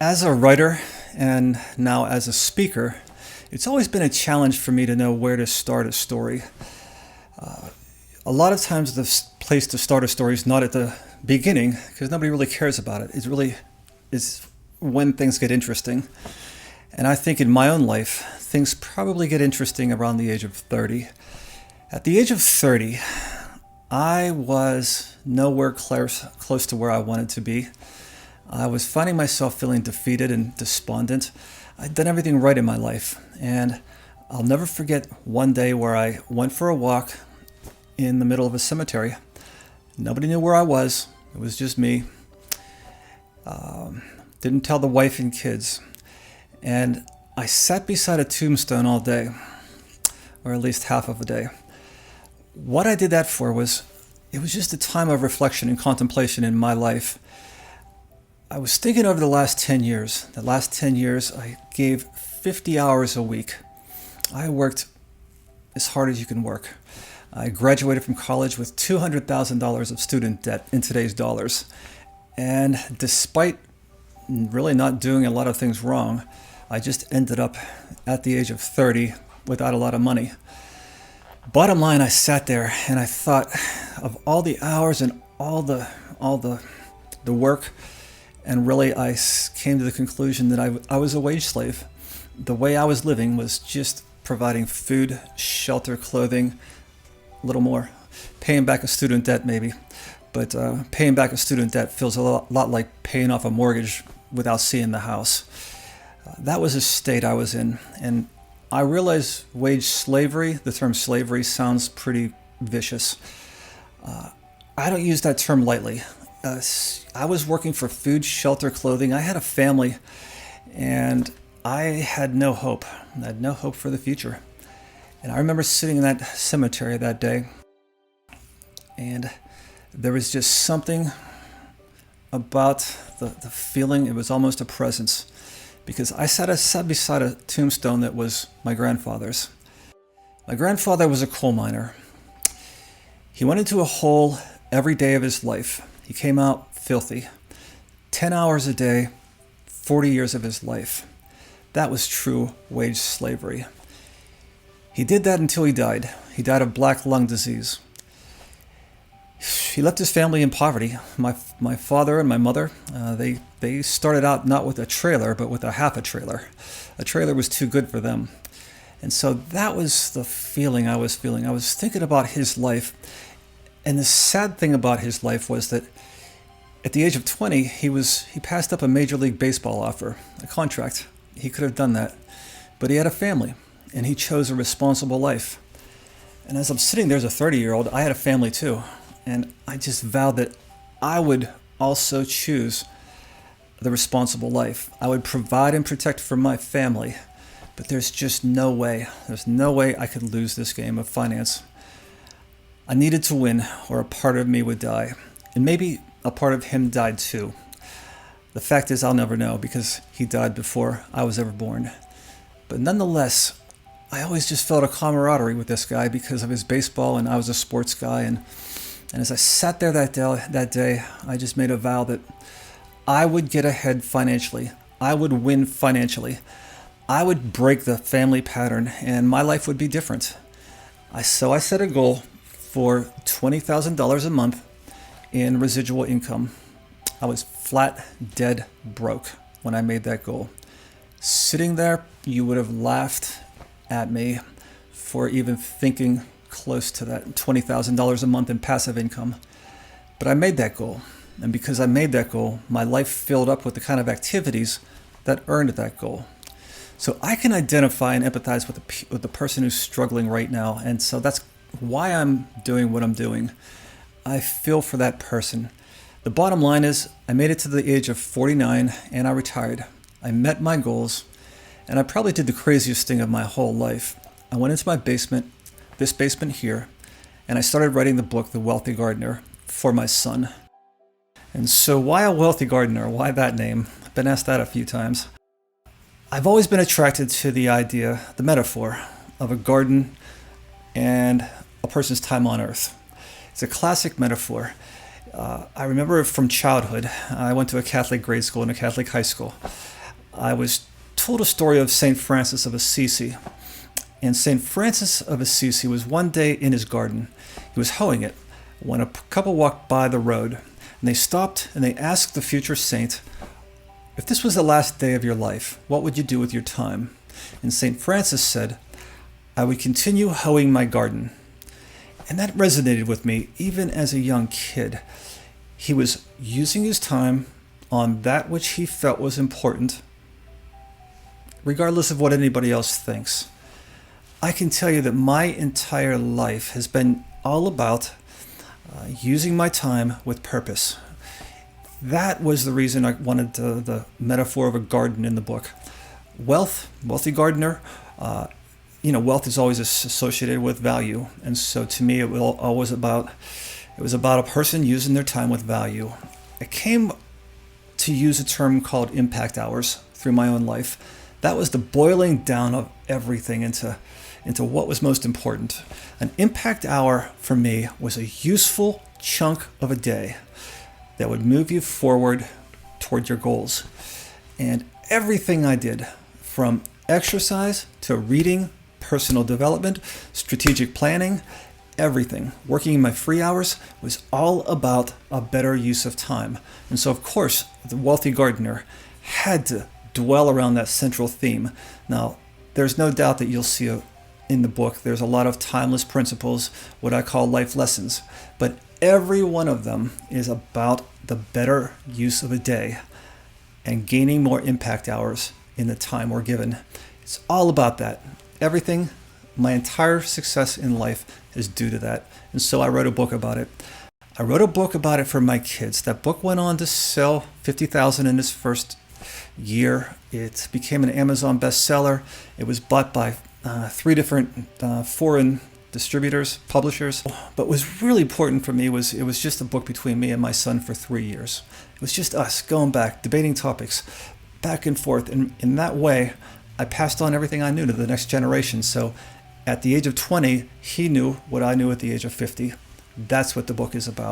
As a writer and now as a speaker, it's always been a challenge for me to know where to start a story. A lot of times the place to start a story is not at the beginning because nobody really cares about it. It really is when things get interesting. And I think in my own life, things probably get interesting around the age of 30. At the age of 30, I was nowhere close to where I wanted to be. I was finding myself feeling defeated and despondent. I'd done everything right in my life, and I'll never forget one day where I went for a walk in the middle of a cemetery. Nobody knew where I was. It was just me. Didn't tell the wife and kids. And I sat beside a tombstone all day, or at least half of a day. What I did that for was, it was just a time of reflection and contemplation in my life. I was thinking over the last 10 years. The last 10 years, I gave 50 hours a week. I worked as hard as you can work. I graduated from college with $200,000 of student debt in today's dollars. And despite really not doing a lot of things wrong, I just ended up at the age of 30 without a lot of money. Bottom line, I sat there and I thought of all the hours and all the work. And really, I came to the conclusion that I was a wage slave. The way I was living was just providing food, shelter, clothing, a little more. Paying back a student debt, maybe. But paying back a student debt feels a lot like paying off a mortgage without seeing the house. That was a state I was in. And I realize wage slavery, the term slavery, sounds pretty vicious. I don't use that term lightly. I was working for food, shelter, clothing. I had a family, and I had no hope. I had no hope for the future. And I remember sitting in that cemetery that day, and there was just something about the feeling. It was almost a presence, because I sat beside a tombstone that was my grandfather's. My grandfather was a coal miner. He went into a hole every day of his life. He came out filthy. 10 hours a day, 40 years of his life. That was true wage slavery. He did that until he died. He died of black lung disease. He left his family in poverty. My father and my mother, they started out not with a trailer, but with a half a trailer. A trailer was too good for them. And so that was the feeling I was feeling. I was thinking about his life. And the sad thing about his life was that at the age of 20, he passed up a Major League Baseball offer, a contract. He could have done that. But he had a family, and he chose a responsible life. And as I'm sitting there as a 30-year-old, I had a family too. And I just vowed that I would also choose the responsible life. I would provide and protect for my family. But there's just no way. There's no way I could lose this game of finance. I needed to win, or a part of me would die. And maybe a part of him died too. The fact is, I'll never know, because he died before I was ever born. But nonetheless, I always just felt a camaraderie with this guy because of his baseball, and I was a sports guy. And as I sat there that day, I just made a vow that I would get ahead financially. I would win financially. I would break the family pattern, and my life would be different. So I set a goal for $20,000 a month in residual income. I was flat dead broke when I made that goal. Sitting there, you would have laughed at me for even thinking close to that $20,000 a month in passive income. But I made that goal. And because I made that goal, my life filled up with the kind of activities that earned that goal. So I can identify and empathize with the person who's struggling right now. And so that's why I'm doing what I'm doing. I feel for that person. The bottom line is, I made it to the age of 49 and I retired. I met my goals, and I probably did the craziest thing of my whole life. I went into my basement, this basement here, and I started writing the book, The Wealthy Gardener, for my son. And so why a wealthy gardener? Why that name? I've been asked that a few times. I've always been attracted to the idea, the metaphor, of a garden and a person's time on earth. It's a classic metaphor. I remember from childhood, I went to a Catholic grade school and a Catholic high school. I was told a story of St. Francis of Assisi. And St. Francis of Assisi was one day in his garden. He was hoeing it when a couple walked by the road. And they stopped and they asked the future saint, if this was the last day of your life, what would you do with your time? And St. Francis said, I would continue hoeing my garden. And that resonated with me even as a young kid. He was using his time on that which he felt was important, regardless of what anybody else thinks. I can tell you that my entire life has been all about using my time with purpose. That was the reason I wanted the metaphor of a garden in the book. Wealthy gardener, wealth is always associated with value. And so to me, it was about a person using their time with value. I came to use a term called impact hours through my own life. That was the boiling down of everything into what was most important. An impact hour for me was a useful chunk of a day that would move you forward toward your goals. And everything I did, from exercise to reading, personal development, strategic planning, everything, working in my free hours, was all about a better use of time. And so, of course, the wealthy gardener had to dwell around that central theme. Now, there's no doubt that you'll see in the book, there's a lot of timeless principles, what I call life lessons. But every one of them is about the better use of a day and gaining more impact hours in the time we're given. It's all about that. Everything, my entire success in life is due to that. And so I wrote a book about it. I wrote a book about it for my kids. That book went on to sell 50,000 in its first year. It became an Amazon bestseller. It was bought by 3 different foreign distributors, publishers. But what was really important for me was it was just a book between me and my son for 3 years. It was just us going back, debating topics, back and forth. And in that way, I passed on everything I knew to the next generation. So at the age of 20, he knew what I knew at the age of 50. That's what the book is about.